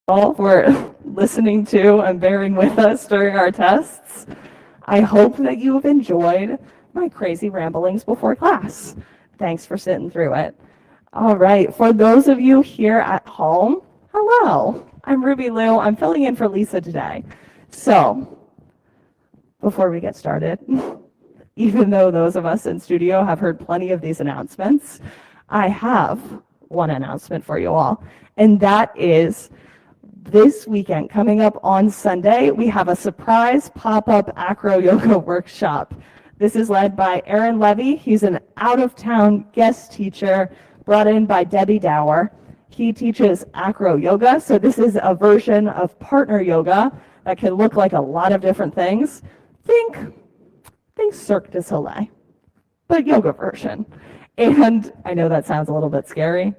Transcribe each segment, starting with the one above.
all for listening to and bearing with us during our tests. I hope that you have enjoyed my crazy ramblings before class. Thanks for sitting through it. All right, for those of you here at home, hello. I'm Ruby Lou. I'm filling in for Lisa today. So, before we get started, even though those of us in studio have heard plenty of these announcements, I have one announcement for you all, and that is this weekend, coming up on Sunday, we have a surprise pop-up acro yoga workshop. This is led by Aaron Levy. He's an out-of-town guest teacher brought in by Debbie Dower. He teaches acro yoga, so this is a version of partner yoga that can look like a lot of different things. Think Cirque du Soleil, but yoga version. And I know that sounds a little bit scary.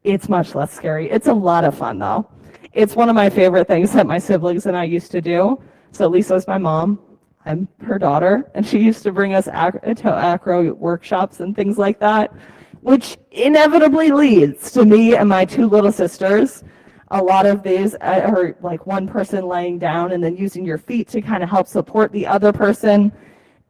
It's much less scary. It's a lot of fun, though. It's one of my favorite things that my siblings and I used to do. So Lisa's my mom. I'm her daughter. And she used to bring us to acro workshops and things like that, which inevitably leads to me and my two little sisters. A lot of these are like one person laying down and then using your feet to kind of help support the other person.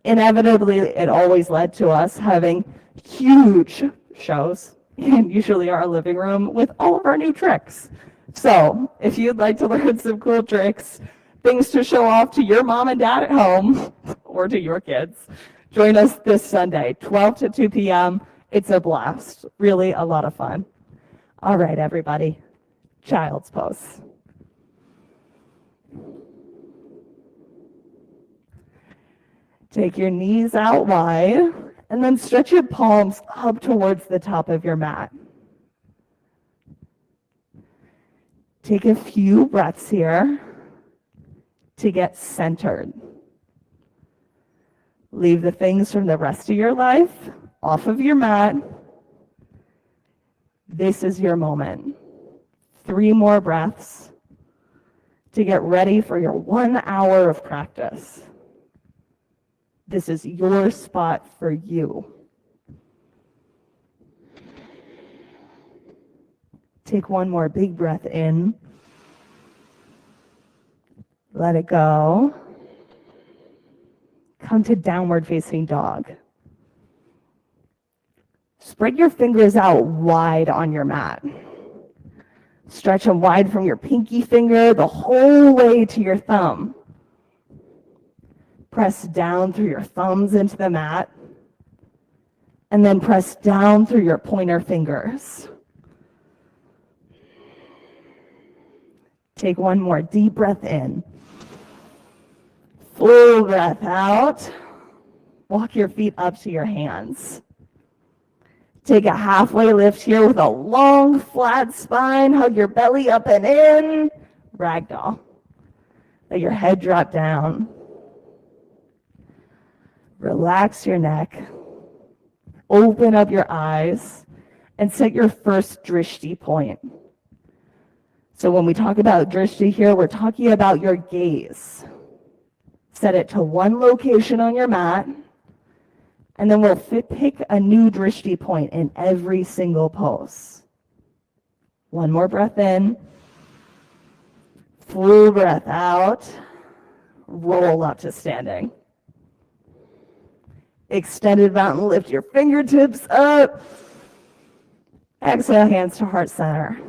Inevitably, it always led to us having huge shows in usually our living room with all of our new tricks. So if you'd like to learn some cool tricks, things to show off to your mom and dad at home or to your kids, join us this Sunday, 12 to 2 p.m. It's a blast, really a lot of fun. All right, everybody, child's pose. Take your knees out wide and then stretch your palms up towards the top of your mat. Take a few breaths here to get centered. Leave the things from the rest of your life off of your mat. This is your moment. 3 more breaths to get ready for your 1 hour of practice. This is your spot for you. Take 1 more big breath in. Let it go. Come to downward facing dog. Spread your fingers out wide on your mat. Stretch them wide from your pinky finger the whole way to your thumb. Press down through your thumbs into the mat, and then press down through your pointer fingers. Take 1 more deep breath in. Full breath out. Walk your feet up to your hands. Take a halfway lift here with a long, flat spine. Hug your belly up and in. Ragdoll. Let your head drop down. Relax your neck. Open up your eyes and set your first drishti point. So when we talk about drishti here, we're talking about your gaze. Set it to 1 location on your mat, and then we'll pick a new drishti point in every single pose. 1 more breath in. Full breath out. Roll up to standing. Extended mountain, lift your fingertips up. Exhale, hands to heart center.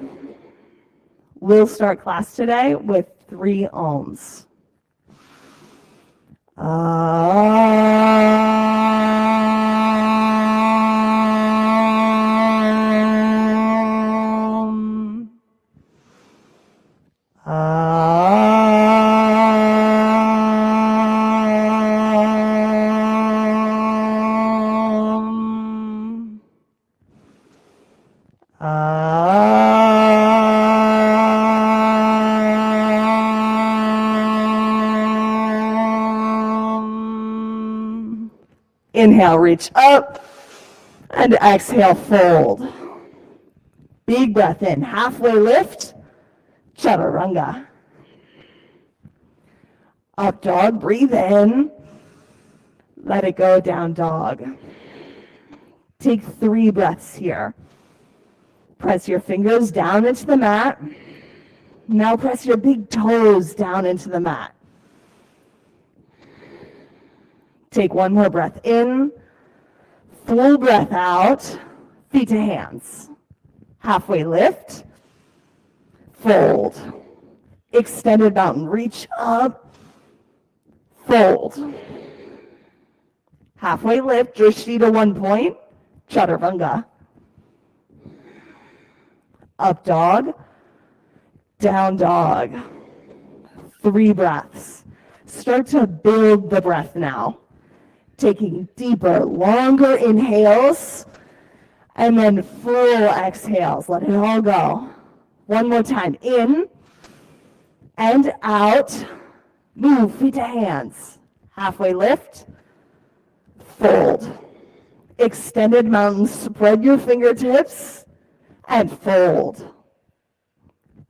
We'll start class today with 3 ohms. Inhale, reach up, and exhale, fold. Big breath in, halfway lift, chaturanga. Up dog, breathe in, let it go, down dog. Take 3 breaths here. Press your fingers down into the mat. Now press your big toes down into the mat. Take one more breath in, full breath out, feet to hands. Halfway lift, fold. Extended mountain, reach up, fold. Halfway lift, drishti to 1 point, chaturanga. Up dog, down dog. 3 breaths. Start to build the breath now. Taking deeper, longer inhales, and then full exhales. Let it all go. One more time. In and out. Move, feet to hands. Halfway lift. Fold. Extended mountain, spread your fingertips and fold.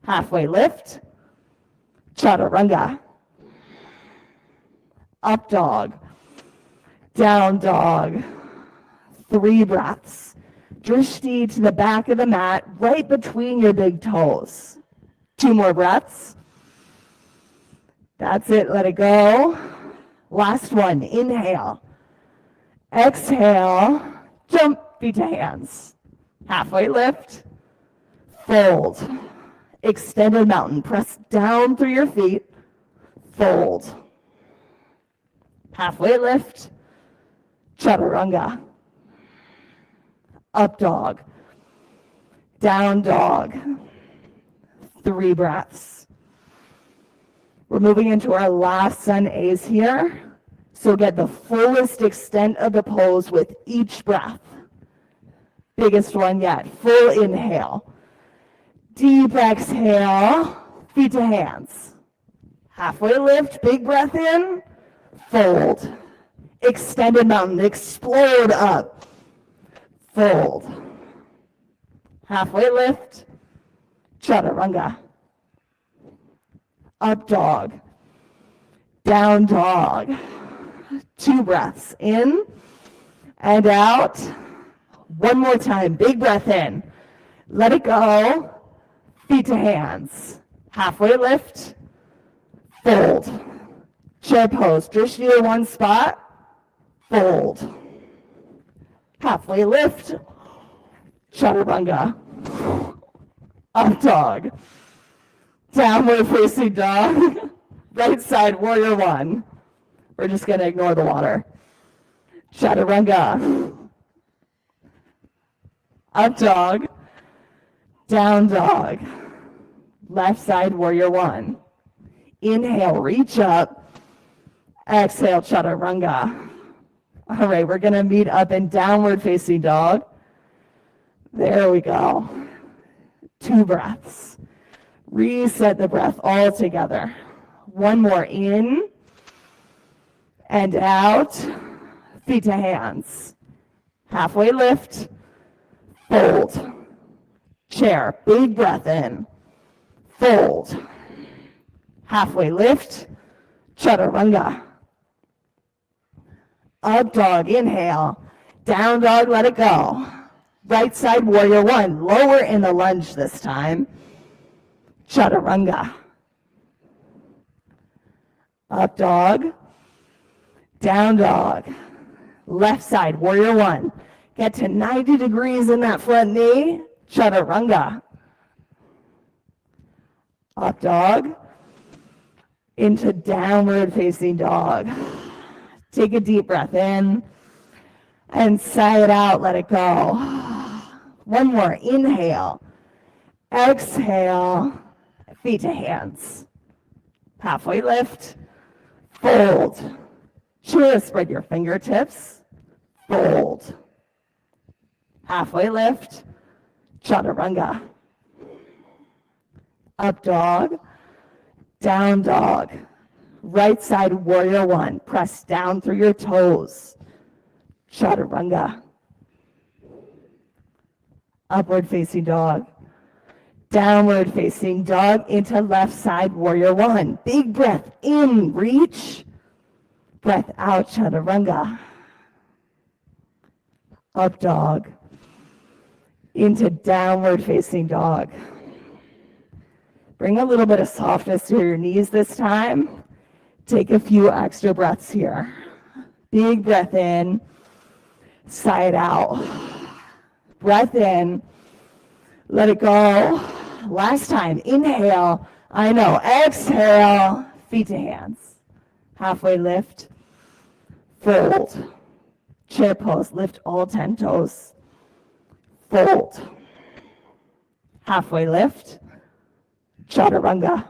Halfway lift. Chaturanga. Up dog. Down dog. 3 breaths. Drishti to the back of the mat, right between your big toes. 2 more breaths. That's it, let it go. Last one, inhale. Exhale, jump, feet to hands. Halfway lift, fold. Extended mountain, press down through your feet, fold. Halfway lift, chaturanga. Up dog, down dog. 3 breaths. We're moving into our last sun A's here. So get the fullest extent of the pose with each breath. Biggest one yet. Full inhale. Deep exhale. Feet to hands. Halfway lift. Big breath in. Fold. Extended mountain. Explode up. Fold. Halfway lift. Chaturanga. Up dog. Down dog. 2 breaths in and out. One more time. Big breath in. Let it go. Feet to hands. Halfway lift. Fold. Chair pose. Drishti to 1 spot. Fold. Halfway lift. Chaturanga. Up dog. Downward facing dog. Right side warrior 1. We're just going to ignore the water. Chaturanga. Up dog. Down dog. Left side warrior 1. Inhale, reach up. Exhale, chaturanga. All right, we're going to meet up in downward facing dog. There we go. 2 breaths. Reset the breath all together. One more in and out. Feet to hands. Halfway lift. Fold. Chair. Big breath in. Fold. Halfway lift. Chaturanga. Up dog. Inhale. Down dog. Let it go. Right side warrior 1. Lower in the lunge this time. Chaturanga. Up dog. Down dog. Left side warrior 1. Get to 90 degrees in that front knee. Chaturanga. Up dog. Into downward facing dog. Take a deep breath in and sigh it out. Let it go. One more. Inhale. Exhale. Feet to hands. Halfway lift. Fold. Chair, spread your fingertips. Fold. Halfway lift. Chaturanga. Up dog. Down dog. Right side warrior 1. Press down through your toes. Chaturanga. Upward facing dog. Downward facing dog into left side warrior 1. Big breath in, reach. Breath out, chaturanga. Up dog. Into downward facing dog. Bring a little bit of softness to your knees this time. Take a few extra breaths here. Big breath in, side out. Breath in, let it go. Last time, inhale. I know, exhale, feet to hands. Halfway lift, fold. Chair pose, lift all 10 toes. Fold. Halfway lift, chaturanga.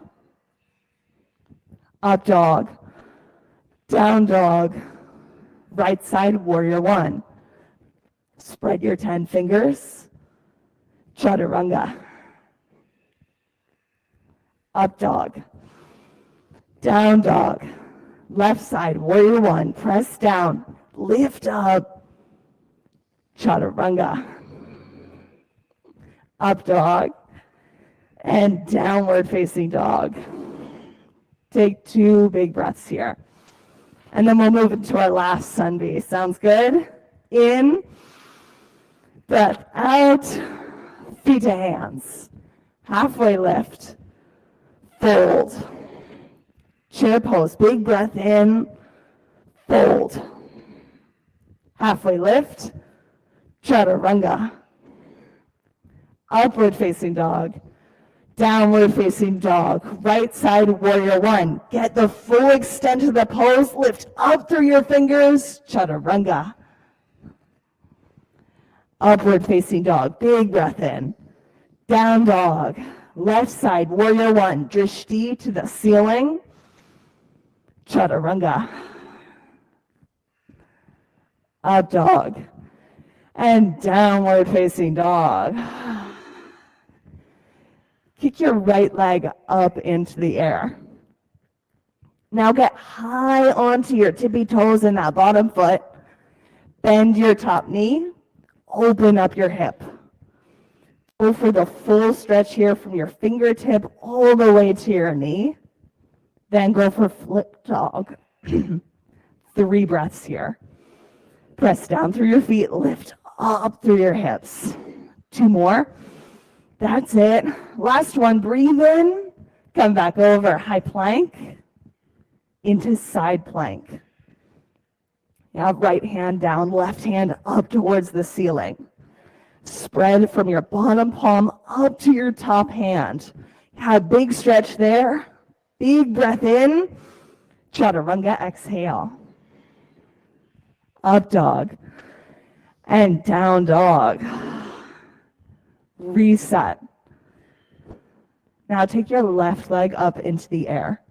Up dog, down dog, right side warrior one. Spread your 10 fingers, chaturanga. Up dog, down dog, left side warrior one. Press down, lift up, chaturanga. Up dog and downward facing dog. Take 2 big breaths here. And then we'll move into our last sun bee. Sounds good? In, breath out, feet to hands. Halfway lift, fold. Chair pose, big breath in, fold. Halfway lift, chaturanga. Upward facing dog. Downward facing dog, right side warrior one. Get the full extent of the pose, lift up through your fingers, chaturanga. Upward facing dog, big breath in. Down dog, left side warrior one, drishti to the ceiling, chaturanga. Up dog, and downward facing dog. Kick your right leg up into the air. Now get high onto your tippy toes in that bottom foot. Bend your top knee. Open up your hip. Go for the full stretch here from your fingertip all the way to your knee. Then go for flip dog. 3 breaths here. Press down through your feet. Lift up through your hips. 2 more. That's it. Last one, breathe in, come back over, high plank, into side plank. Now right hand down, left hand up towards the ceiling. Spread from your bottom palm up to your top hand. Have big stretch there. Big breath in, chaturanga, exhale. Up dog and down dog. Reset. Now take your left leg up into the air.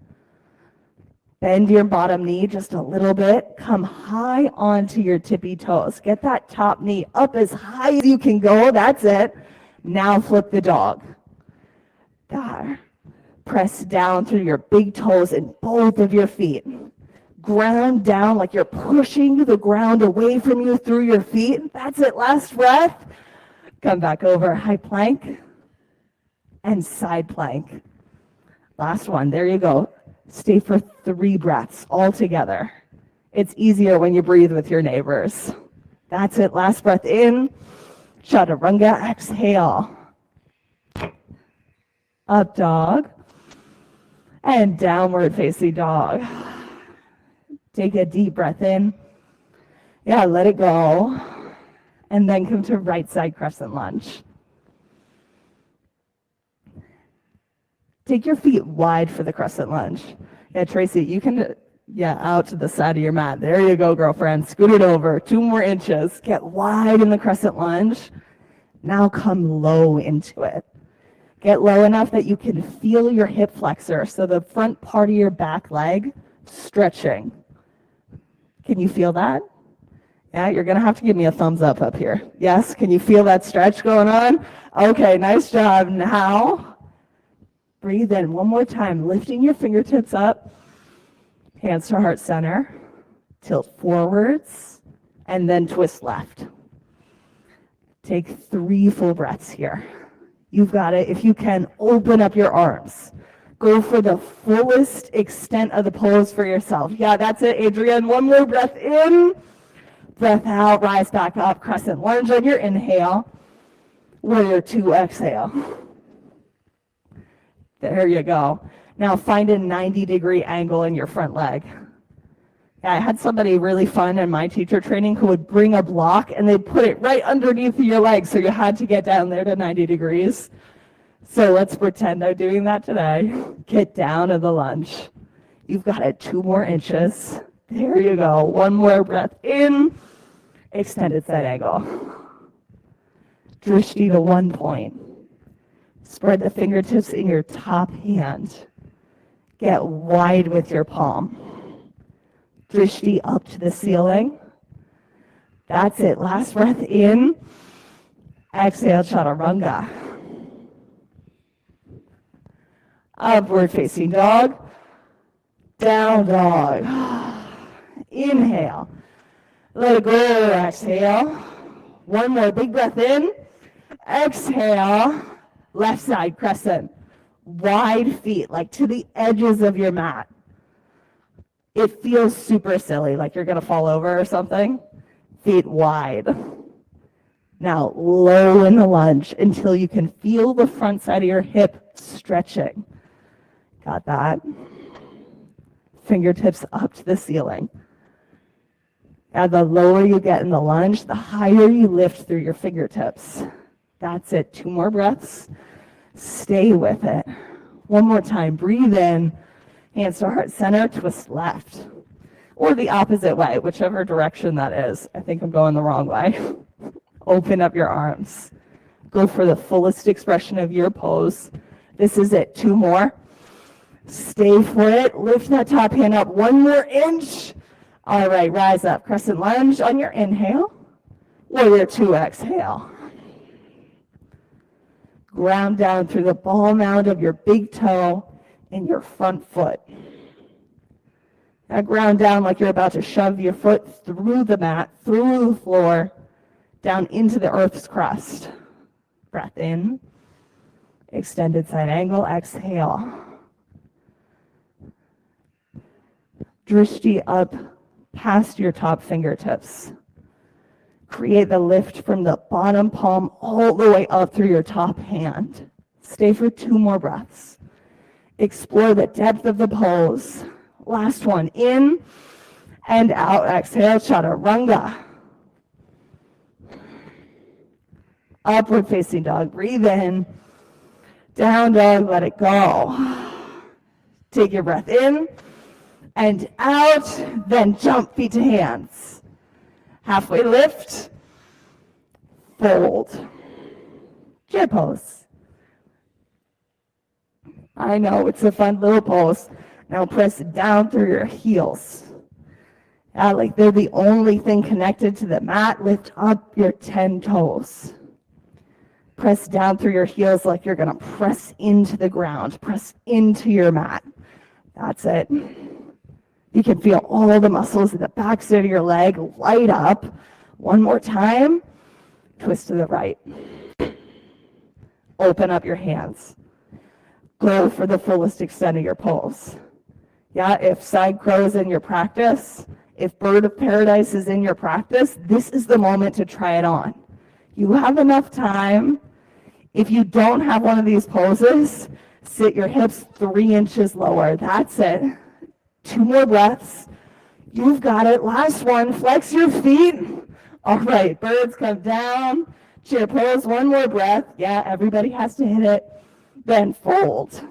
Bend your bottom knee just a little bit. Come high onto your tippy toes. Get that top knee up as high as you can go. That's it. Now flip the dog. There. Press down through your big toes in both of your feet. Ground down like you're pushing the ground away from you through your feet. That's it. Last breath. Come back over, high plank and side plank. Last one, there you go. Stay for 3 breaths all together. It's easier when you breathe with your neighbors. That's it, last breath in, chaturanga, exhale. Up dog and downward facing dog. Take a deep breath in. Yeah, let it go. And then come to right side crescent lunge. Take your feet wide for the crescent lunge. Yeah, Tracy, you can, out to the side of your mat. There you go, girlfriend. Scoot it over, 2 more inches. Get wide in the crescent lunge. Now come low into it. Get low enough that you can feel your hip flexor, so the front part of your back leg stretching. Can you feel that? Yeah, you're going to have to give me a thumbs up here. Yes, can you feel that stretch going on? Okay, nice job. Now, breathe in one more time, lifting your fingertips up, hands to heart center, tilt forwards, and then twist left. Take 3 full breaths here. You've got it. If you can, open up your arms. Go for the fullest extent of the pose for yourself. Yeah, that's it, Adrienne. One more breath in. Breath out, rise back up, crescent lunge on your inhale. Warrior 2, exhale. There you go. Now find a 90-degree angle in your front leg. Yeah, I had somebody really fun in my teacher training who would bring a block and they'd put it right underneath your leg, so you had to get down there to 90 degrees. So let's pretend I'm doing that today. Get down to the lunge. You've got it 2 more inches. There you go. 1 more breath in. Extended side angle. Drishti to 1 point. Spread the fingertips in your top hand. Get wide with your palm. Drishti up to the ceiling. That's it. Last breath in. Exhale, chaturanga. Upward facing dog. Down dog. Inhale. Let it go. Exhale. 1 more big breath in. Exhale. Left side crescent. Wide feet, like to the edges of your mat. It feels super silly, like you're going to fall over or something. Feet wide. Now low in the lunge until you can feel the front side of your hip stretching. Got that? Fingertips up to the ceiling. Now the lower you get in the lunge, the higher you lift through your fingertips. That's it. 2 more breaths. Stay with it. 1 more time. Breathe in. Hands to heart center. Twist left. Or the opposite way, whichever direction that is. I think I'm going the wrong way. Open up your arms. Go for the fullest expression of your pose. This is it. 2 more. Stay for it. Lift that top hand up 1 more inch. All right, rise up. Crescent lunge on your inhale. Warrior 2, exhale. Ground down through the ball mound of your big toe and your front foot. Now ground down like you're about to shove your foot through the mat, through the floor, down into the earth's crust. Breath in. Extended side angle. Exhale. Drishti up past your top fingertips. Create the lift from the bottom palm all the way up through your top hand. Stay for 2 more breaths. Explore the depth of the pose. Last one, in and out. Exhale, chaturanga. Upward facing dog. Breathe in. Down dog, let it go. Take your breath in and out. Then jump feet to hands. Halfway lift, fold, chair pose. I know, it's a fun little pose. Now press down through your heels. Like they're the only thing connected to the mat. Lift up your 10 toes. Press down through your heels like you're going to press into the ground. Press into your mat. That's it. You can feel all the muscles in the back side of your leg light up. 1 more time. Twist to the right. Open up your hands. Go for the fullest extent of your pose. Yeah, if side crow is in your practice, if bird of paradise is in your practice, this is the moment to try it on. You have enough time. If you don't have one of these poses, sit your hips 3 inches lower. That's it. 2 more breaths. You've got it. Last one. Flex your feet. All right. Birds come down. Chair pose. 1 more breath. Yeah, everybody has to hit it. Then fold.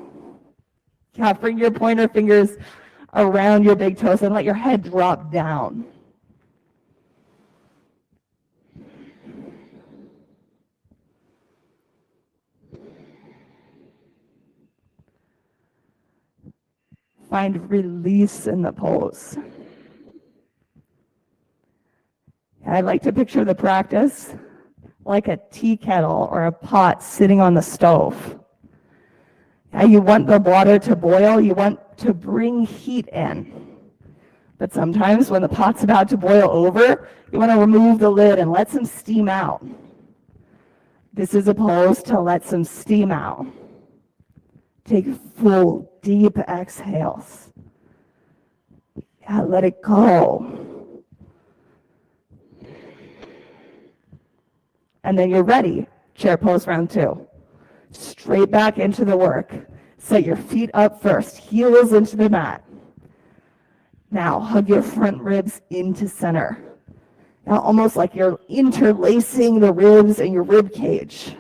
Yeah, bring your pointer fingers around your big toes and let your head drop down. Find release in the pose. I like to picture the practice like a tea kettle or a pot sitting on the stove. You want the water to boil, you want to bring heat in. But sometimes when the pot's about to boil over, you want to remove the lid and let some steam out. This is a pose to let some steam out. Take full, deep exhales. Yeah, let it go. And then you're ready. Chair pose round 2. Straight back into the work. Set your feet up first, heels into the mat. Now hug your front ribs into center. Now almost like you're interlacing the ribs in your rib cage.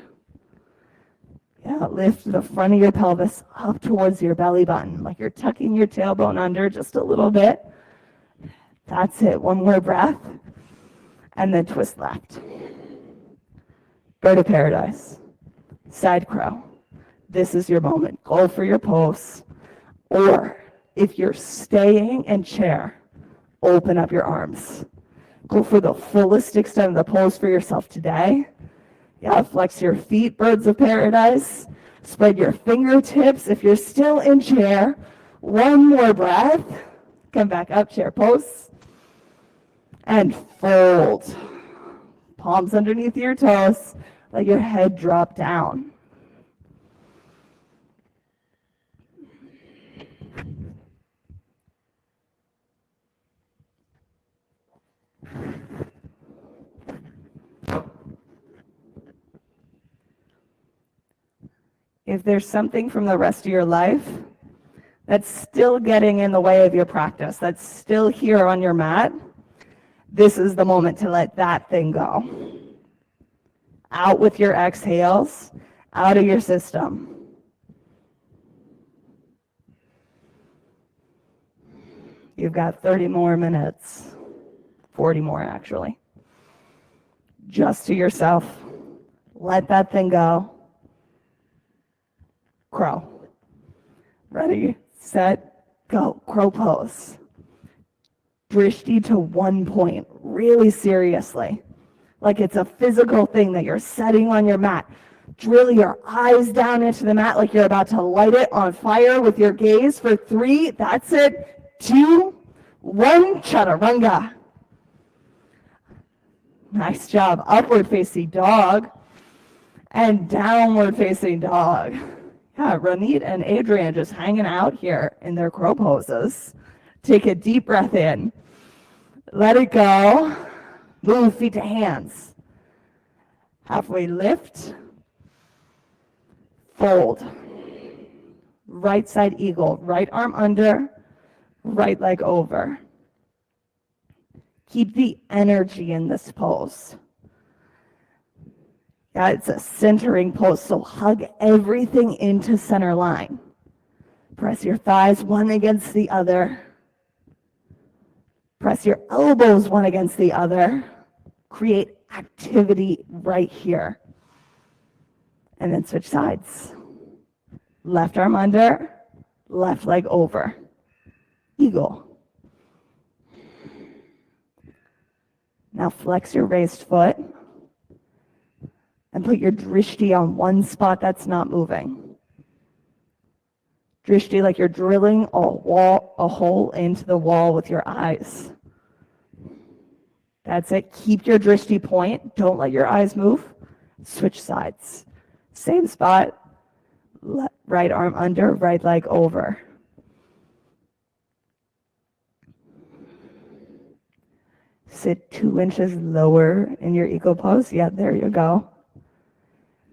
Yeah, lift the front of your pelvis up towards your belly button, like you're tucking your tailbone under just a little bit. That's it. One more breath. And then twist left. Bird of paradise. Side crow. This is your moment. Go for your pose. Or if you're staying in chair, open up your arms. Go for the fullest extent of the pose for yourself today. Yeah, flex your feet, birds of paradise. Spread your fingertips if you're still in chair. One more breath. Come back up, chair pose. And fold. Palms underneath your toes. Let your head drop down. If there's something from the rest of your life that's still getting in the way of your practice, that's still here on your mat, this is the moment to let that thing go. Out with your exhales, out of your system. You've got 30 more minutes, 40 more actually. Just to yourself, let that thing go. Crow. Ready, set, go. Crow pose. Drishti to one point, really seriously. Like it's a physical thing that you're setting on your mat. Drill your eyes down into the mat like you're about to light it on fire with your gaze for 3. That's it. 2, 1, chaturanga. Nice job. Upward facing dog and downward facing dog. Yeah, Ranit and Adrian just hanging out here in their crow poses. Take a deep breath in. Let it go. Move feet to hands. Halfway lift. Fold. Right side eagle. Right arm under. Right leg over. Keep the energy in this pose. Yeah, it's a centering pose, so hug everything into center line. Press your thighs one against the other. Press your elbows one against the other. Create activity right here. And then switch sides. Left arm under, left leg over. Eagle. Now flex your raised foot and put your drishti on one spot that's not moving. Drishti like you're drilling a hole into the wall with your eyes. That's it. Keep your drishti point. Don't let your eyes move. Switch sides. Same spot. Right arm under, right leg over. Sit 2 inches lower in your eagle pose. Yeah, there you go.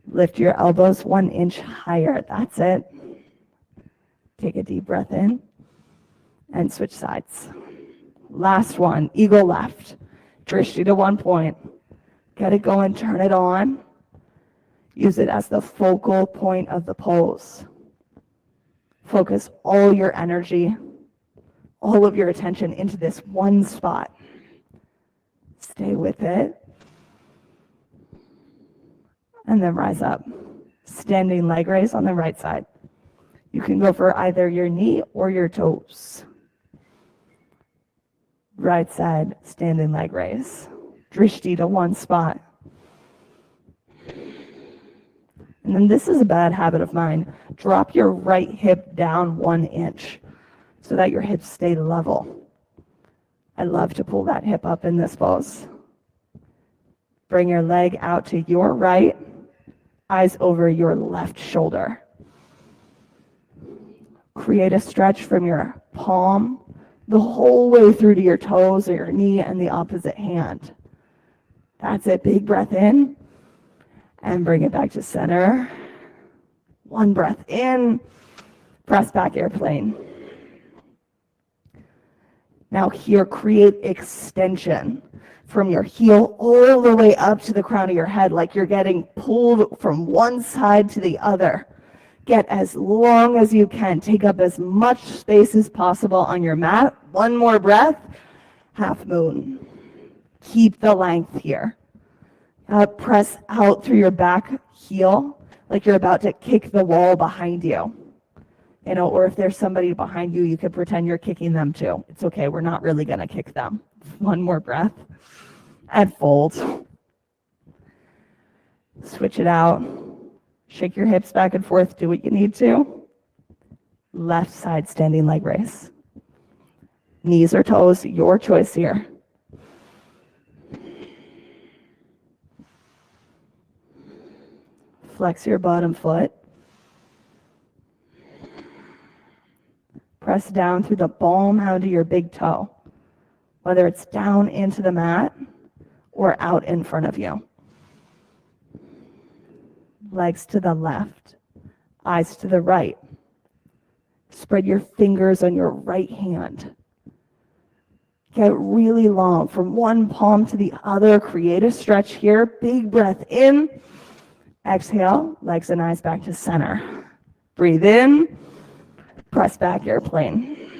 Lift your elbows 1 inch higher. That's it. Take a deep breath in and switch sides. Last one, eagle left. Drishti to 1 point. Get it going, turn it on. Use it as the focal point of the pose. Focus all your energy, all of your attention into this one spot. Stay with it. And then rise up. Standing leg raise on the right side. You can go for either your knee or your toes. Right side, standing leg raise. Drishti to one spot. And then this is a bad habit of mine. Drop your right hip down 1 inch so that your hips stay level. I love to pull that hip up in this pose. Bring your leg out to your right, eyes over your left shoulder. Create a stretch from your palm the whole way through to your toes or your knee and the opposite hand. That's it. Big breath in and bring it back to center. One breath in Press back airplane. Now here, create extension from your heel all the way up to the crown of your head, like you're getting pulled from one side to the other. Get as long as you can. Take up as much space as possible on your mat. One more breath. Half moon. Keep the length here. Press out through your back heel like you're about to kick the wall behind you. Or if there's somebody behind you, you could pretend you're kicking them too. It's okay. We're not really going to kick them. One more breath. And fold. Switch it out. Shake your hips back and forth. Do what you need to. Left side standing leg raise. Knees or toes, your choice here. Flex your bottom foot. Press down through the ball mound of your big toe, whether it's down into the mat or out in front of you. Legs to the left, eyes to the right. Spread your fingers on your right hand. Get really long from one palm to the other. Create a stretch here. Big breath in. Exhale, legs and eyes back to center. Breathe in. Press back airplane.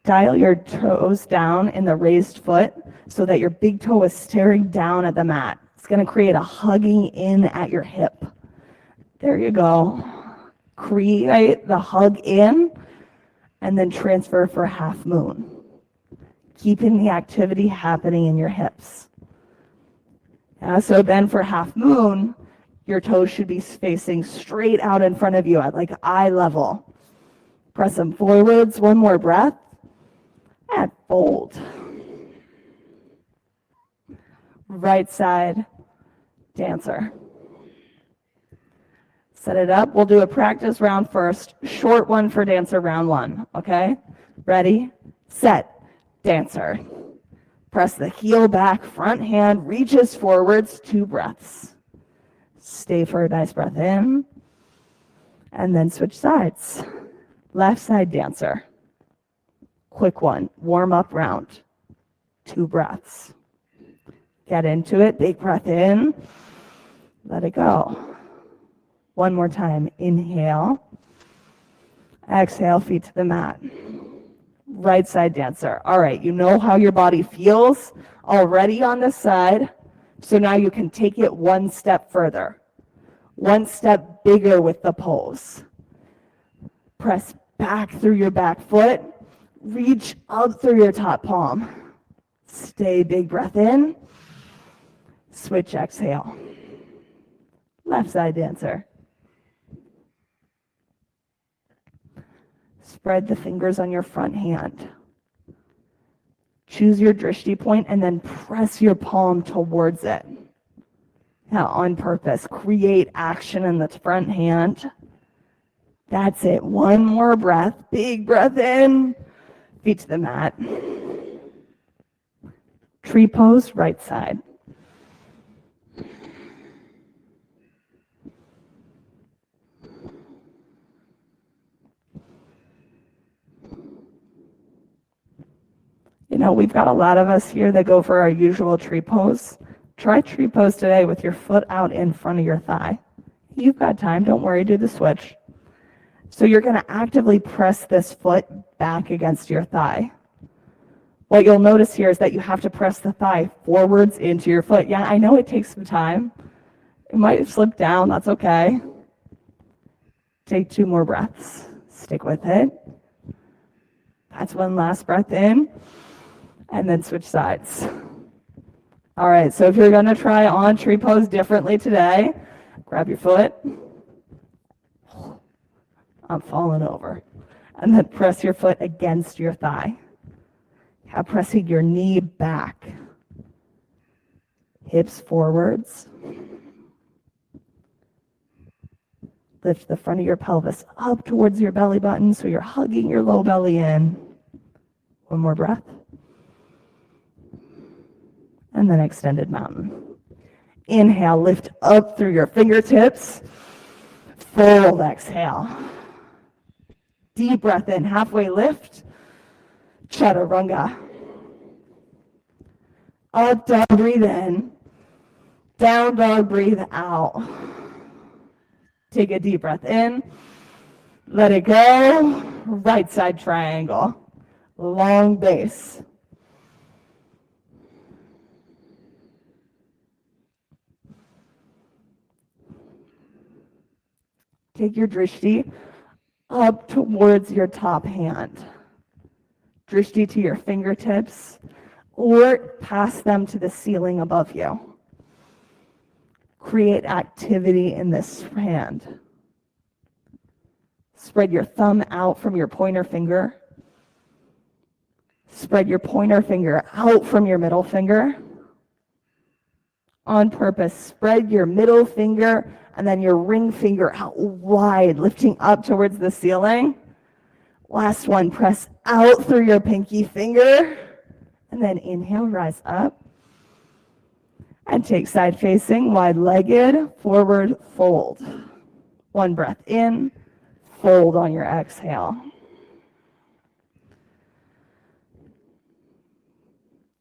Dial your toes down in the raised foot so that your big toe is staring down at the mat. It's going to create a hugging in at your hip. There you go. Create the hug in and then transfer for half moon. Keeping the activity happening in your hips. So then for half moon, your toes should be facing straight out in front of you at like eye level. Press them forwards. One more breath. And fold. Right side, dancer. Set it up. We'll do a practice round first. Short one for dancer round one. Okay? Ready, set, dancer. Press the heel back, front hand reaches forwards, 2 breaths. Stay for a nice breath in. And then switch sides. Left side dancer. Quick one, warm up round. 2 breaths. Get into it, big breath in. Let it go. One more time, inhale. Exhale, feet to the mat. Right side dancer. All right, you know how your body feels already on this side, so now you can take it one step further. One step bigger with the pose. Press back through your back foot. Reach up through your top palm. Stay, big breath in. Switch, exhale. Left side dancer. Spread the fingers on your front hand. Choose your drishti point and then press your palm towards it. Now, on purpose, create action in the front hand. That's it. One more breath. Big breath in. Feet to the mat. Tree pose, right side. We've got a lot of us here that go for our usual tree pose. Try tree pose today with your foot out in front of your thigh. You've got time, don't worry, do the switch. So you're going to actively press this foot back against your thigh. What you'll notice here is that you have to press the thigh forwards into your foot. Yeah, I know it takes some time. It might slip down, that's okay. Take 2 more breaths. Stick with it. That's one last breath in. And then switch sides. All right, so if you're going to try on tree pose differently today, grab your foot. I'm falling over. And then press your foot against your thigh. Now pressing your knee back. Hips forwards. Lift the front of your pelvis up towards your belly button so you're hugging your low belly in. One more breath. And then extended mountain. Inhale, lift up through your fingertips. Fold, exhale. Deep breath in, halfway lift. Chaturanga. Up dog, breathe in. Down dog, breathe out. Take a deep breath in. Let it go. Right side triangle. Long base. Take your drishti up towards your top hand. Drishti to your fingertips, or pass them to the ceiling above you. Create activity in this hand. Spread your thumb out from your pointer finger. Spread your pointer finger out from your middle finger. On purpose, spread your middle finger and then your ring finger out wide, lifting up towards the ceiling. Last one, press out through your pinky finger. And then inhale, rise up. And take side facing, wide-legged, forward fold. One breath in, fold on your exhale.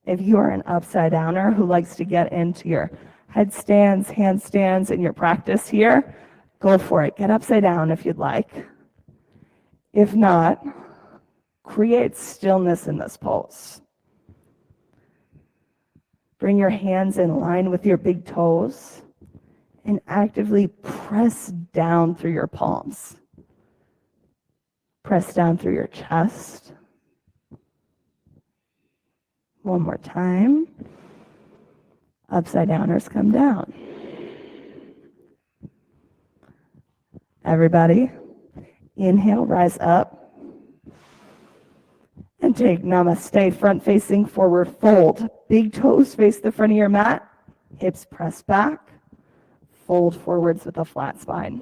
If you are an upside downer who likes to get into your headstands, handstands in your practice here, go for it. Get upside down if you'd like. If not, create stillness in this pose. Bring your hands in line with your big toes and actively press down through your palms. Press down through your chest. One more time. Upside downers come down. Everybody, inhale, rise up. And take namaste, front facing, forward fold. Big toes face the front of your mat. Hips press back. Fold forwards with a flat spine.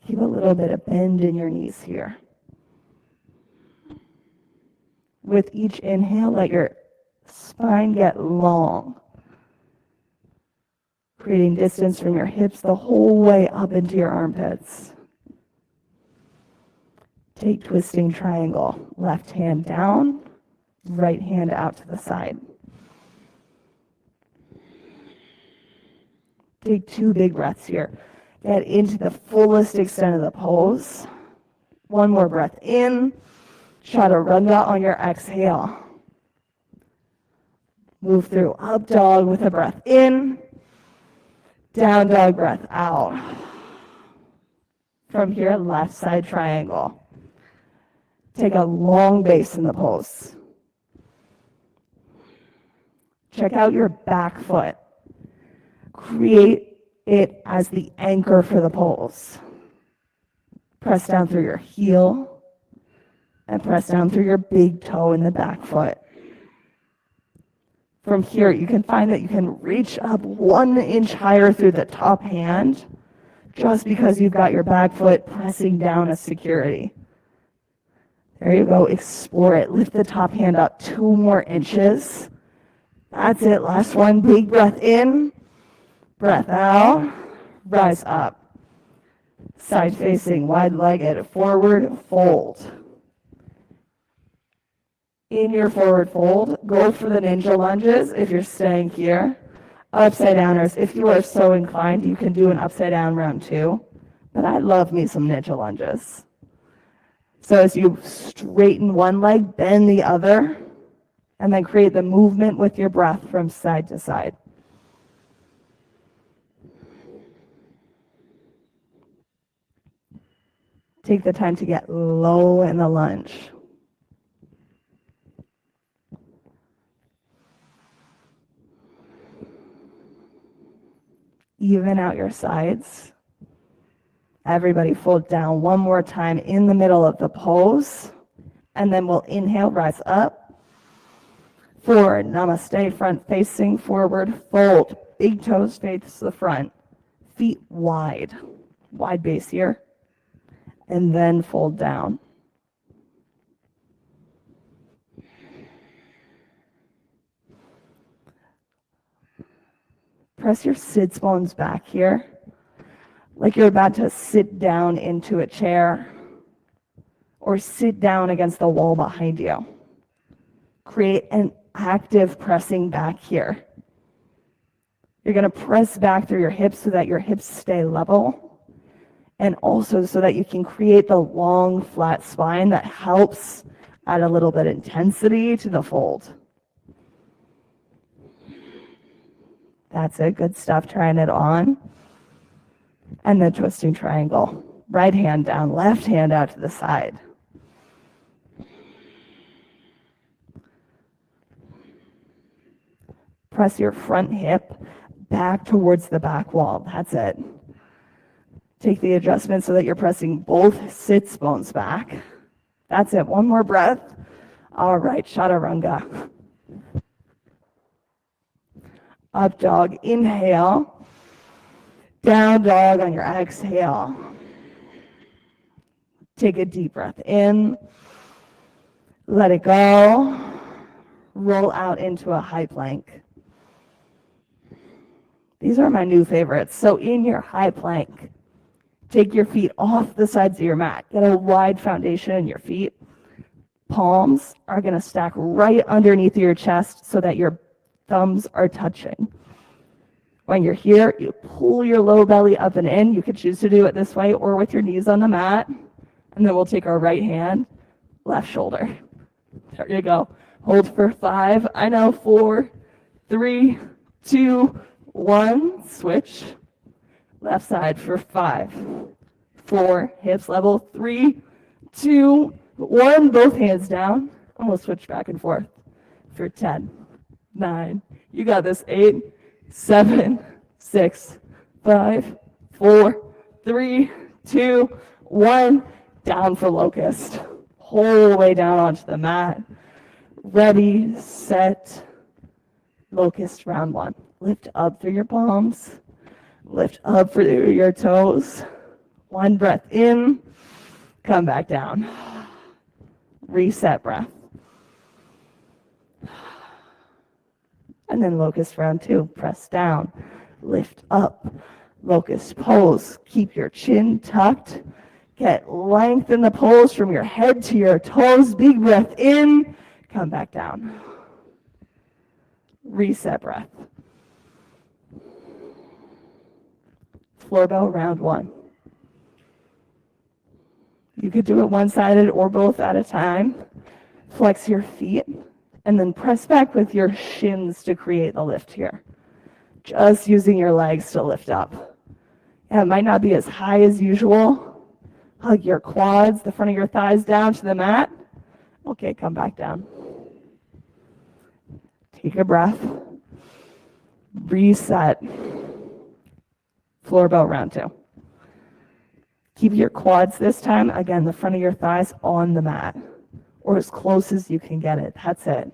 Keep a little bit of bend in your knees here. With each inhale, let your spine get long, creating distance from your hips the whole way up into your armpits. Take twisting triangle. Left hand down, right hand out to the side. Take 2 big breaths here. Get into the fullest extent of the pose. One more breath in. Chaturanga on your exhale. Move through up dog with a breath in. Down dog, breath out. From here, left side triangle. Take a long base in the pose. Check out your back foot. Create it as the anchor for the pose. Press down through your heel and press down through your big toe in the back foot. From here, you can find that you can reach up 1 inch higher through the top hand just because you've got your back foot pressing down as security. There you go. Explore it. Lift the top hand up 2 more inches. That's it. Last one. Big breath in. Breath out. Rise up. Side facing, wide-legged, forward fold. In your forward fold, go for the ninja lunges if you're staying here. Upside downers, if you are so inclined, you can do an upside down round 2. But I love me some ninja lunges. So as you straighten one leg, bend the other, and then create the movement with your breath from side to side. Take the time to get low in the lunge. Even out your sides. Everybody fold down one more time in the middle of the pose. And then we'll inhale, rise up. Forward, namaste, front facing, forward, fold. Big toes face the front. Feet wide. Wide base here. And then fold down. Press your sits bones back here, like you're about to sit down into a chair or sit down against the wall behind you. Create an active pressing back here. You're going to press back through your hips so that your hips stay level, and also so that you can create the long, flat spine that helps add a little bit of intensity to the fold. That's it. Good stuff. Trying it on. And then twisting triangle. Right hand down, left hand out to the side. Press your front hip back towards the back wall. That's it. Take the adjustment so that you're pressing both sits bones back. That's it. One more breath. All right, chaturanga. Up dog, inhale. Down dog on your exhale. Take a deep breath in. Let it go. Roll out into a high plank. These are my new favorites. So in your high plank, take your feet off the sides of your mat. Get a wide foundation in your feet. Palms are going to stack right underneath your chest so that your thumbs are touching. When you're here, you pull your low belly up and in. You could choose to do it this way or with your knees on the mat. And then we'll take our right hand, left shoulder. There you go. Hold for 5. I know. 4, 3, 2, 1. Switch. Left side for 5, 4. Hips level. 3, 2, 1. Both hands down. And we'll switch back and forth for 10, 9. You got this. 8, 7, 6, 5, 4, 3, 2, 1. Down for locust. Whole way down onto the mat. Ready, set, locust round 1. Lift up through your palms. Lift up through your toes. 1 breath in. Come back down. Reset breath. And then locust round 2. Press down. Lift up. Locust pose. Keep your chin tucked. Get length in the pose from your head to your toes. Big breath in. Come back down. Reset breath. Floor bell round 1. You could do it one-sided or both at a time. Flex your feet and then press back with your shins to create the lift here. Just using your legs to lift up. Yeah, it might not be as high as usual. Hug your quads, the front of your thighs down to the mat. Okay, come back down. Take a breath. Reset. Floor bell round 2. Keep your quads this time, again, the front of your thighs on the mat, or as close as you can get it. That's it.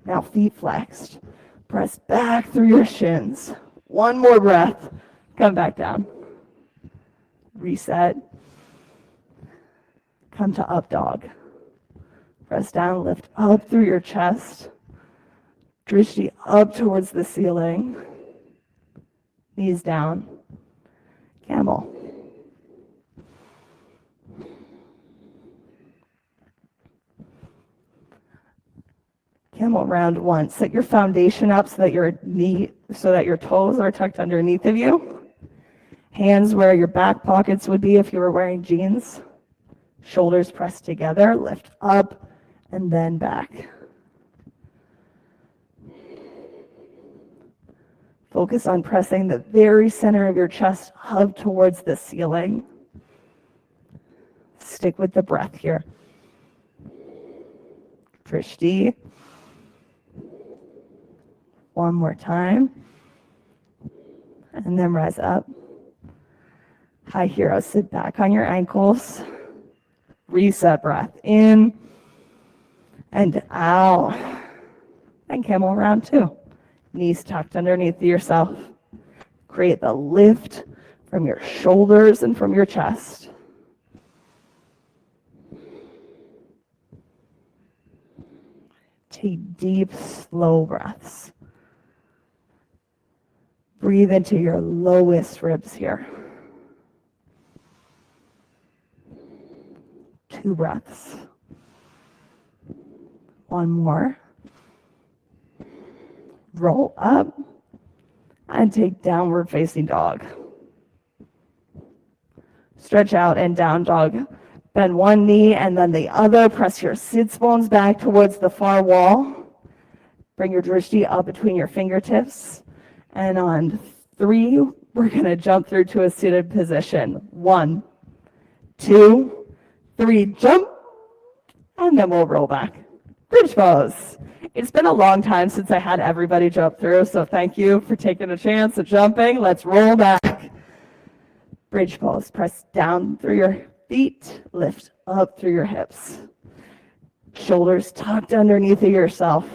Now feet flexed. Press back through your shins. 1 more breath. Come back down. Reset. Come to up dog. Press down, lift up through your chest. Drishti up towards the ceiling. Knees down. Camel. Camel round 1. Set your foundation up so that your toes are tucked underneath of you. Hands where your back pockets would be if you were wearing jeans. Shoulders pressed together, lift up and then back. Focus on pressing the very center of your chest up towards the ceiling. Stick with the breath here. Drishti. 1 more time. And then rise up. High hero, sit back on your ankles. Reset breath in and out. And camel round 2. Knees tucked underneath yourself. Create the lift from your shoulders and from your chest. Take deep, slow breaths. Breathe into your lowest ribs here. 2 breaths. 1 more. Roll up and take downward facing dog. Stretch out in down dog. Bend one knee and then the other. Press your sits bones back towards the far wall. Bring your drishti up between your fingertips. And on 3, we're going to jump through to a seated position. 1, 2, 3, jump. And then we'll roll back. Bridge pose. It's been a long time since I had everybody jump through, so thank you for taking a chance at jumping. Let's roll back. Bridge pose. Press down through your feet, lift up through your hips. Shoulders tucked underneath of yourself.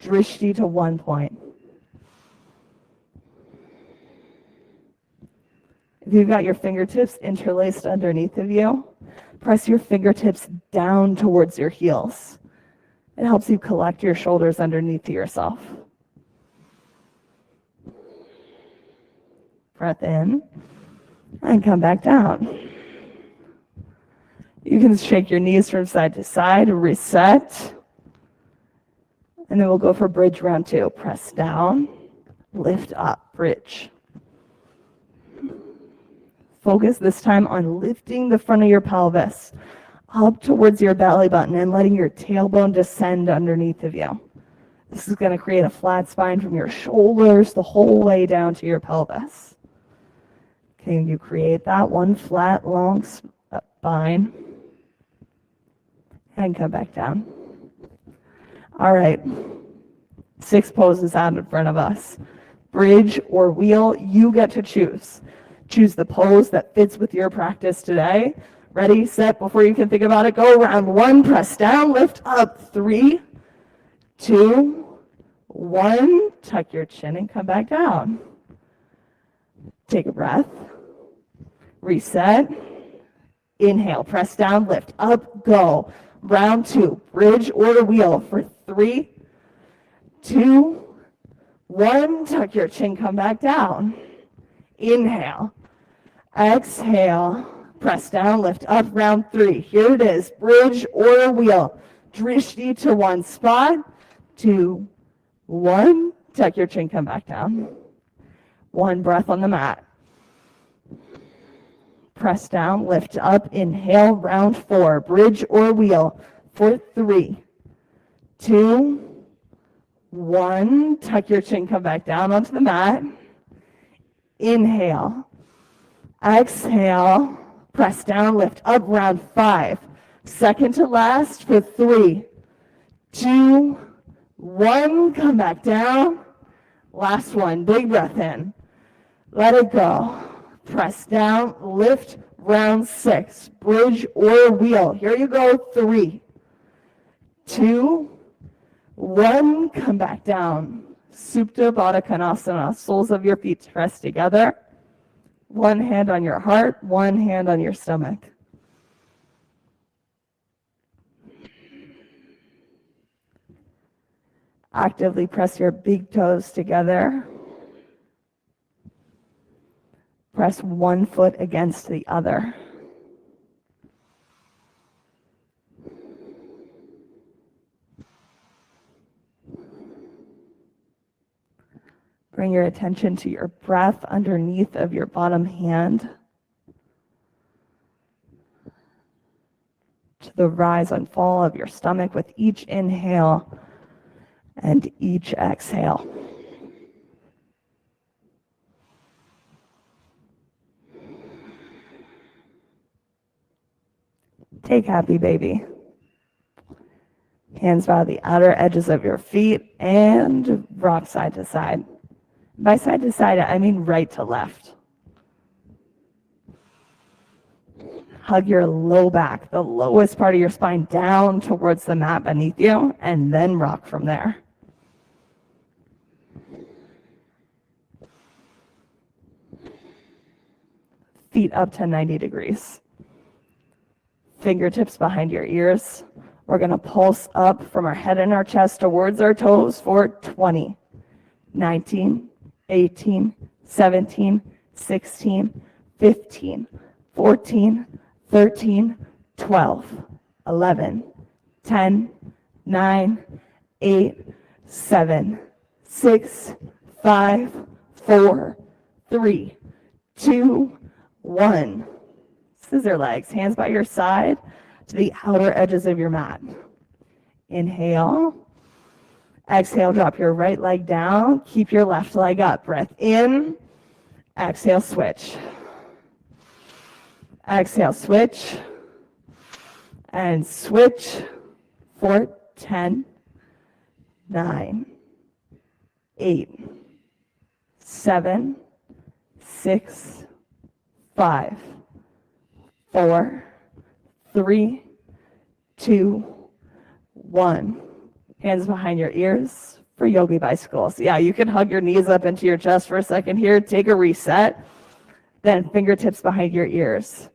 Drishti to 1 point. If you've got your fingertips interlaced underneath of you, press your fingertips down towards your heels. It helps you collect your shoulders underneath of yourself. Breath in and come back down. You can shake your knees from side to side, reset, and then we'll go for bridge round 2. Press down, lift up, bridge. Focus this time on lifting the front of your pelvis up towards your belly button and letting your tailbone descend underneath of you. This is going to create a flat spine from your shoulders the whole way down to your pelvis. Can you create that one flat, long spine? And come back down. All right. 6 poses out in front of us. Bridge or wheel, you get to choose. Choose the pose that fits with your practice today. Ready, set, before you can think about it, go. Round 1, press down, lift up. 3, 2, 1. Tuck your chin and come back down. Take a breath. Reset. Inhale, press down, lift up, go. Round 2, bridge or wheel for 3, 2, 1. Tuck your chin, come back down. Inhale. Exhale. Press down, lift up, round 3. Here it is, bridge or wheel. Drishti to 1 spot. 2, 1. Tuck your chin, come back down. 1 breath on the mat. Press down, lift up, inhale, round 4. Bridge or wheel for 3, 2, 1. Tuck your chin, come back down onto the mat. Inhale. Exhale. Press down, lift up, round 5. Second to last for 3, 2, 1. Come back down. Last one, big breath in. Let it go. Press down, lift, round 6. Bridge or wheel. Here you go. 3, 2, 1. Come back down. Supta Baddha Konasana. Soles of your feet pressed together. 1 hand on your heart, 1 hand on your stomach. Actively press your big toes together. Press 1 foot against the other. Bring your attention to your breath underneath of your bottom hand, to the rise and fall of your stomach with each inhale and each exhale. Take happy baby. Hands by the outer edges of your feet and rock side to side. By side to side, I mean right to left. Hug your low back, the lowest part of your spine, down towards the mat beneath you, and then rock from there. Feet up to 90 degrees. Fingertips behind your ears. We're going to pulse up from our head and our chest towards our toes for 20, 19, 18, 17, 16, 15, 14, 13, 12, 11, 10, 9, 8, 7, 6, 5, 4, 3, 2, 1. Scissor legs, hands by your side to the outer edges of your mat. Inhale. Exhale, drop your right leg down. Keep your left leg up. Breath in. Exhale, switch. Exhale, switch. And switch for 10, 9, 8, 7, 6, 5, 4, 3, 2, 1. Hands behind your ears for yogi bicycles. Yeah, you can hug your knees up into your chest for a second here. Take a reset. Then fingertips behind your ears.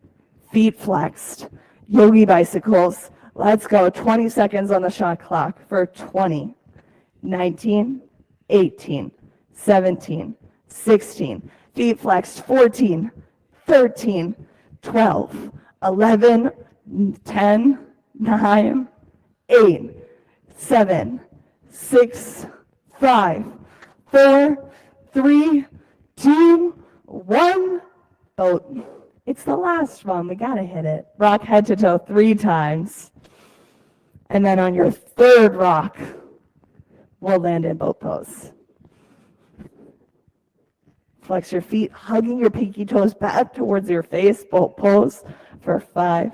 Feet flexed. Yogi bicycles. Let's go. 20 seconds on the shot clock for 20, 19, 18, 17, 16. Feet flexed. 14, 13, 12, 11, 10, 9, 8, 7, 6, 5, 4, 3, 2, 1. Oh, it's the last one. We got to hit it. Rock head to toe 3 times. And then on your third rock, we'll land in boat pose. Flex your feet, hugging your pinky toes back towards your face. Boat pose for 5,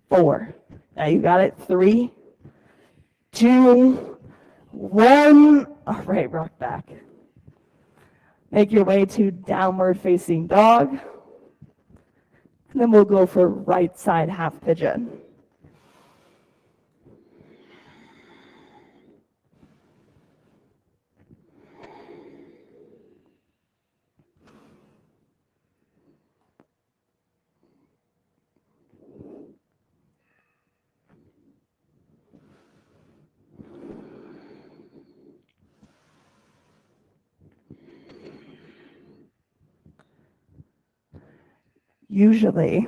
4. Now you got it. 3, 2, 1. All right, rock back. Make your way to downward facing dog. And then we'll go for right side half pigeon. Usually,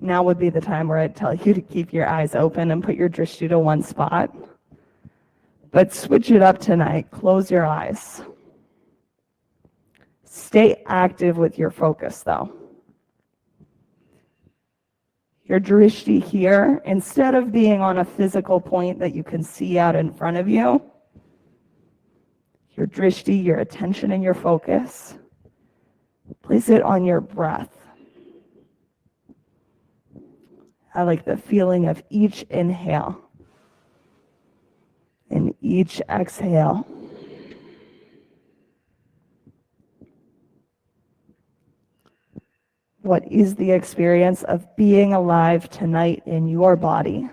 now would be the time where I'd tell you to keep your eyes open and put your drishti to one spot. But switch it up tonight. Close your eyes. Stay active with your focus, though. Your drishti here, instead of being on a physical point that you can see out in front of you, your drishti, your attention and your focus, place it on your breath. I like the feeling of each inhale and each exhale. What is the experience of being alive tonight in your body?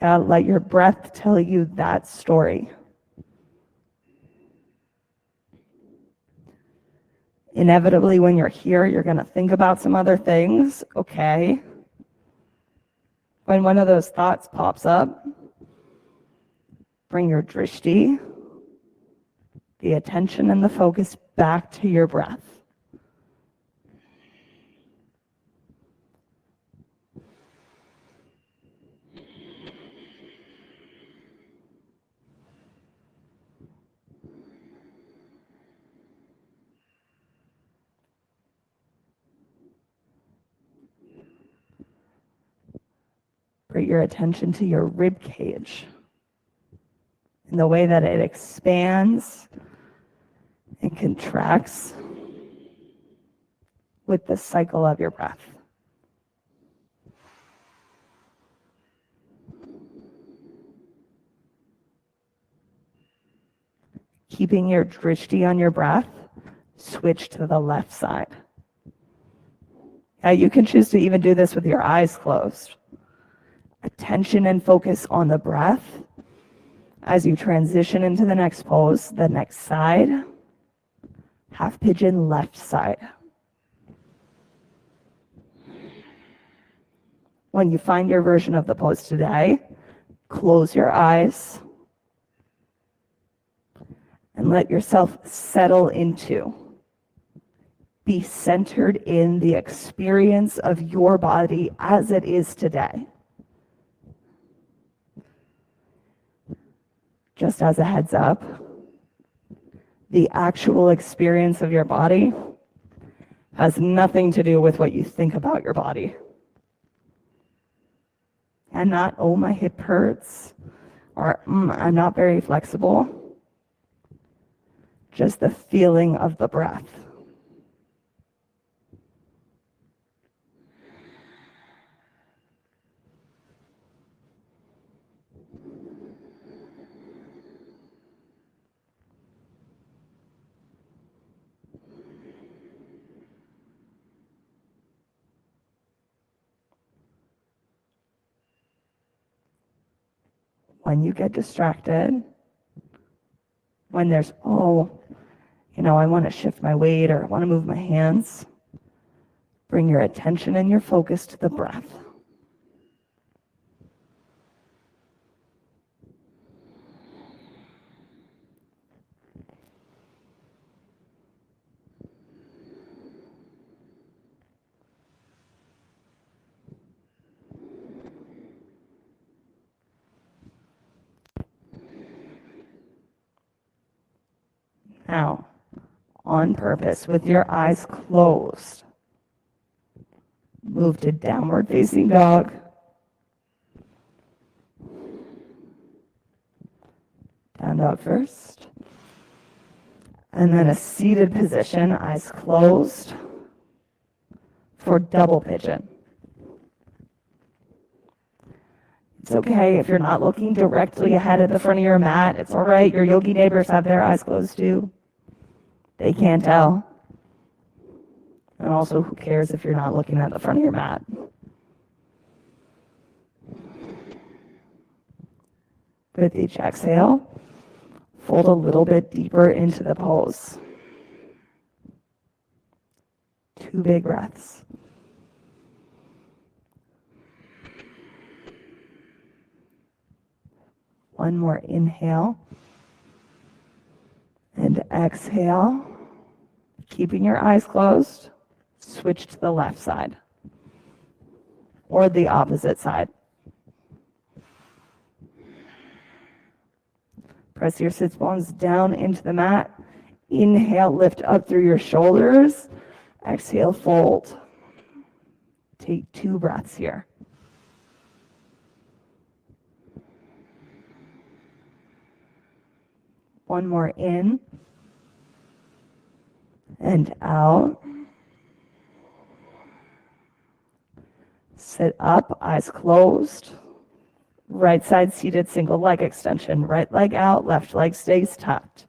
Let your breath tell you that story. Inevitably, when you're here, you're going to think about some other things. Okay. When one of those thoughts pops up, bring your drishti, the attention and the focus back to your breath. Bring your attention to your rib cage and the way that it expands and contracts with the cycle of your breath. Keeping your drishti on your breath, switch to the left side. You can choose to even do this with your eyes closed. Attention and focus on the breath as you transition into the next pose, the next side, half pigeon left side. When you find your version of the pose today, Close your eyes and let yourself settle into. Be centered in the experience of your body as it is today. Just as a heads up, the actual experience of your body has nothing to do with what you think about your body. And not, oh, my hip hurts, or I'm not very flexible. Just the feeling of the breath. When you get distracted, when there's, I want to shift my weight or I want to move my hands, bring your attention and your focus to the breath. Now, on purpose, with your eyes closed, move to downward facing dog. Down dog first. And then a seated position, eyes closed, for double pigeon. It's okay if you're not looking directly ahead at the front of your mat. It's all right. Your yogi neighbors have their eyes closed too. They can't tell. And also, who cares if you're not looking at the front of your mat? With each exhale, fold a little bit deeper into the pose. 2 big breaths. One more inhale and exhale. Keeping your eyes closed, switch to the left side or the opposite side. Press your sits bones down into the mat. Inhale, lift up through your shoulders. Exhale, fold. Take 2 breaths here. One more in and out. Sit up, eyes closed. Right side seated single leg extension. Right leg out, left leg stays tucked.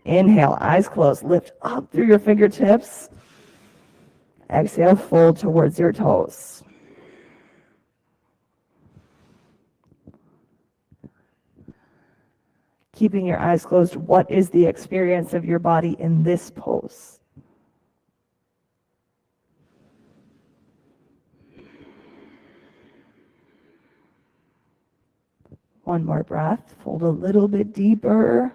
Inhale, eyes closed. Lift up through your fingertips. Exhale, fold towards your toes. Keeping your eyes closed, what is the experience of your body in this pose? One more breath. Fold a little bit deeper.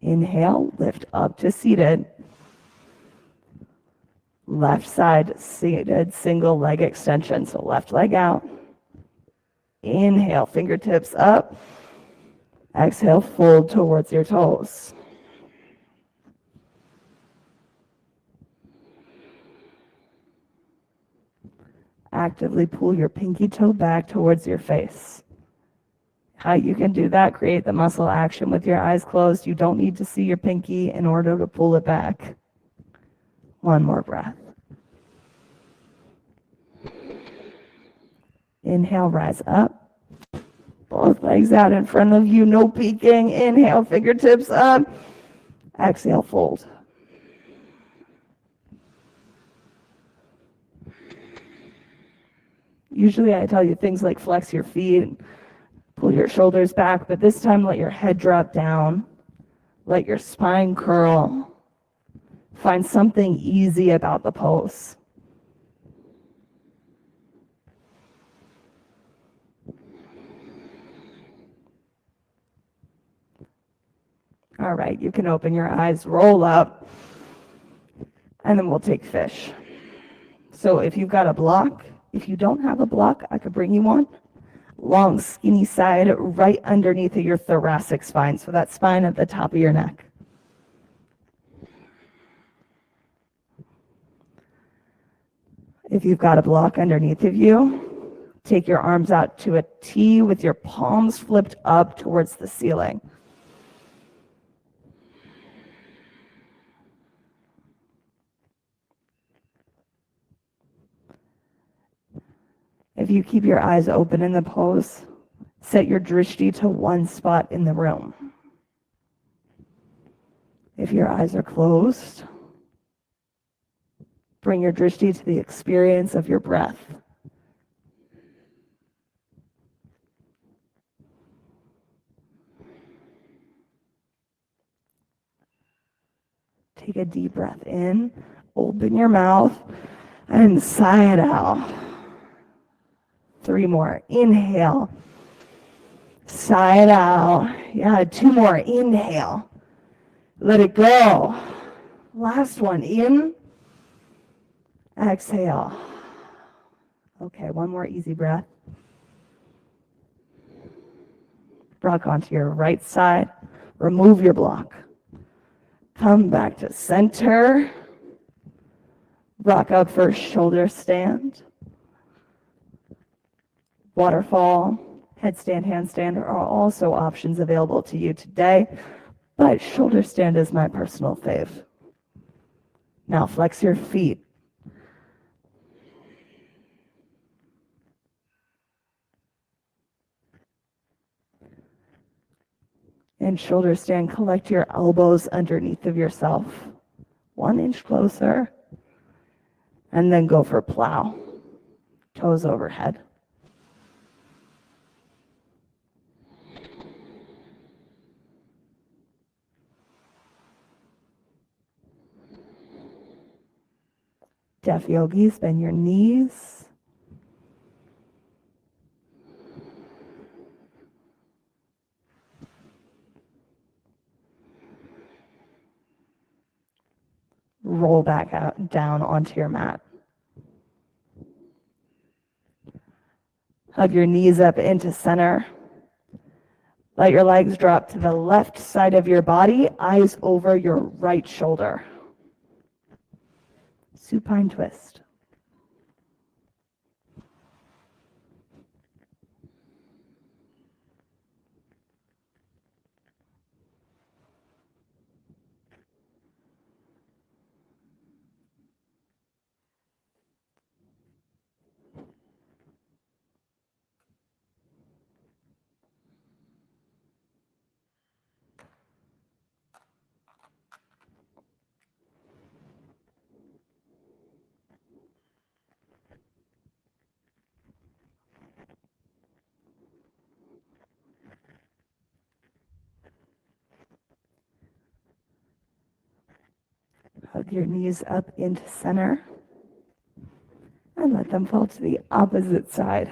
Inhale, lift up to seated. Left side seated single leg extension, so left leg out. Inhale, fingertips up. Exhale, fold towards your toes. Actively pull your pinky toe back towards your face. How you can do that, create the muscle action with your eyes closed. You don't need to see your pinky in order to pull it back. One more breath. Inhale, rise up. Both legs out in front of you, no peeking. Inhale, fingertips up. Exhale, fold. Usually I tell you things like flex your feet, pull your shoulders back, but this time let your head drop down. Let your spine curl. Find something easy about the pose. All right, you can open your eyes, roll up, and then we'll take fish. So if you've got a block, if you don't have a block, I could bring you one. Long, skinny side right underneath of your thoracic spine, so that spine at the top of your neck. If you've got a block underneath of you, take your arms out to a T with your palms flipped up towards the ceiling. If you keep your eyes open in the pose, set your drishti to one spot in the room. If your eyes are closed, bring your drishti to the experience of your breath. Take a deep breath in, open your mouth, and sigh it out. 3 more. Inhale. Sigh it out. Yeah, 2 more. Inhale. Let it go. Last one. In. Exhale. Okay, 1 more easy breath. Rock onto your right side. Remove your block. Come back to center. Rock out for shoulder stand. Waterfall, headstand, handstand are also options available to you today, but shoulder stand is my personal fave. Now flex your feet. In shoulder stand, collect your elbows underneath of yourself, 1 inch closer, and then go for plow, toes overhead. Deaf yogis, bend your knees. Roll back out, down onto your mat. Hug your knees up into center. Let your legs drop to the left side of your body, eyes over your right shoulder. Supine twist. Hug your knees up into center and let them fall to the opposite side.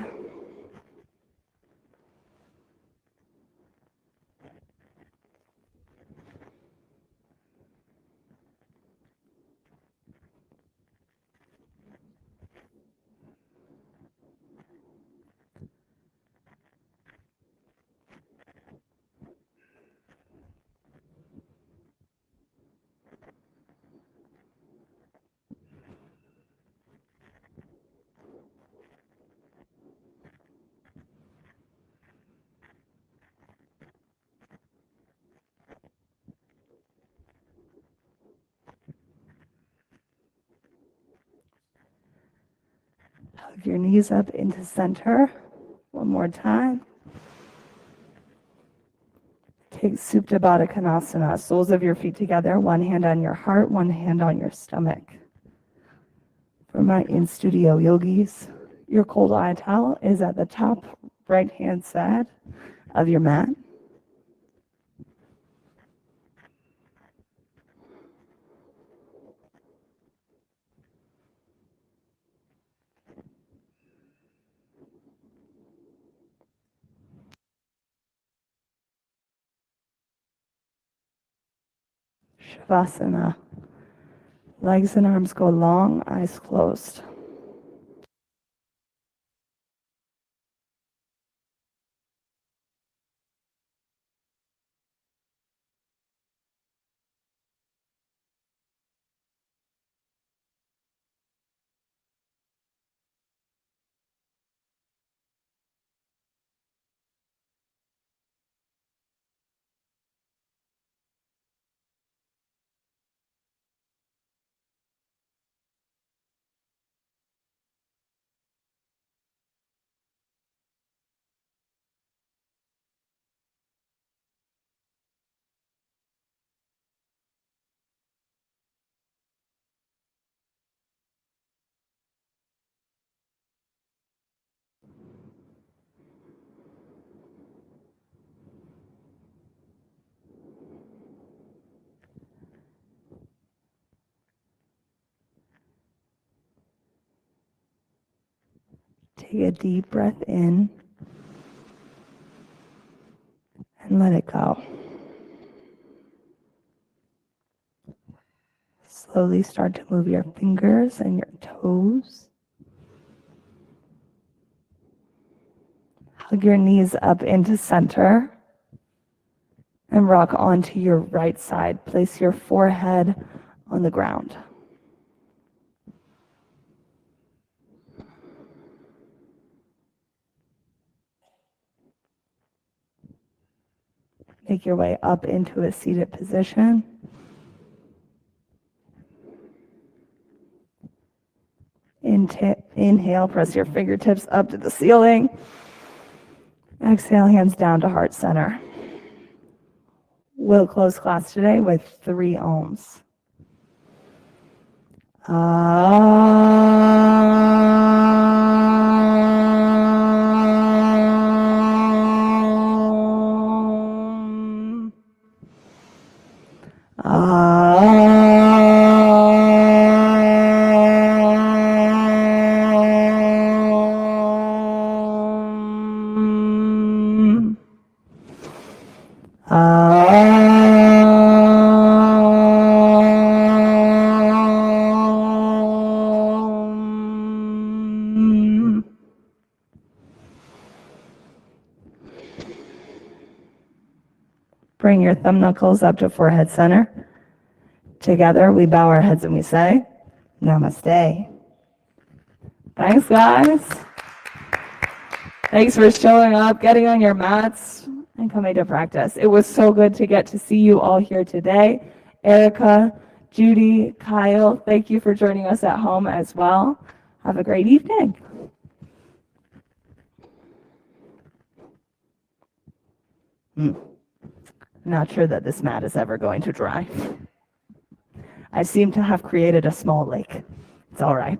Hug your knees up into center. 1 more time. Take Supta Baddha Konasana, soles of your feet together, 1 hand on your heart, 1 hand on your stomach. For my in-studio yogis, your cold eye towel is at the top right-hand side of your mat. Shavasana. Legs and arms go long, eyes closed. Take a deep breath in and let it go. Slowly start to move your fingers and your toes. Hug your knees up into center and rock onto your right side. Place your forehead on the ground. Make your way up into a seated position. Inhale, press your fingertips up to the ceiling. Exhale, hands down to heart center. We'll close class today with 3 ohms. Bring your thumb knuckles up to forehead center. Together, we bow our heads and we say, Namaste. Thanks, guys. Thanks for showing up, getting on your mats, and coming to practice. It was so good to get to see you all here today. Erica, Judy, Kyle, thank you for joining us at home as well. Have a great evening. Not sure that this mat is ever going to dry. I seem to have created a small lake. It's all right.